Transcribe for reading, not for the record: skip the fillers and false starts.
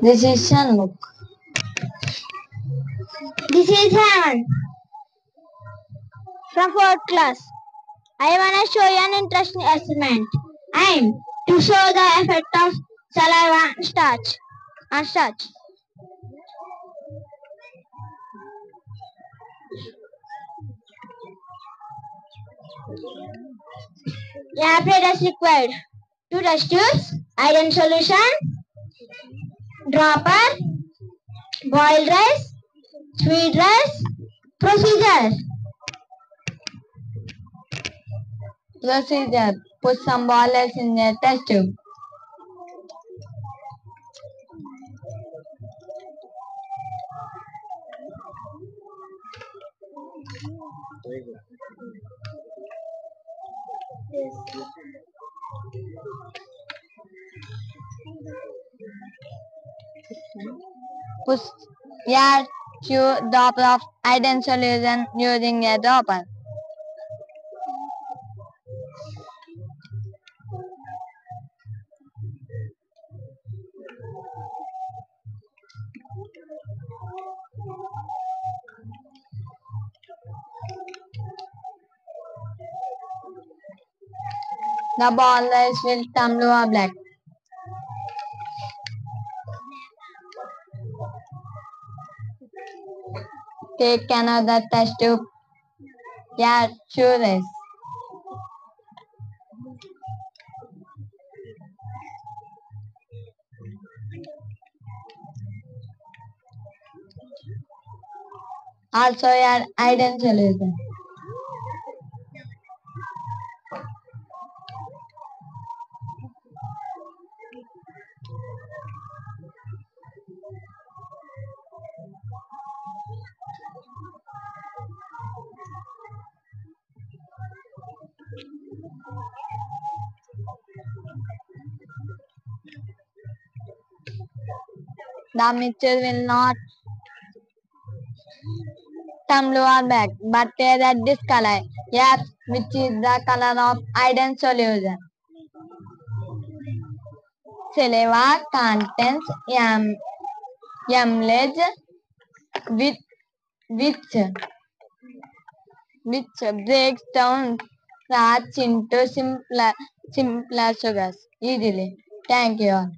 This is Shanmukh. This is Hemant from 4th class. I want to show you an interesting experiment. Aim to show the effect of saliva on starch. Apparatus required: 2 test tubes, iron solution, dropper, boiled rice, sweet rice. Procedure: Procedure: put some boilers in a test tube. Add 2 drops of iron solution using a dropper. The boilers will turn blue or black. Take another test tube. Add 2 rice. Also add iron solution. The mixture will not turn blue or black, but a reddish color, yes, which is the color of iron solution. Saliva contains amylase, which breaks down starch into simpler sugars easily. Thank you all.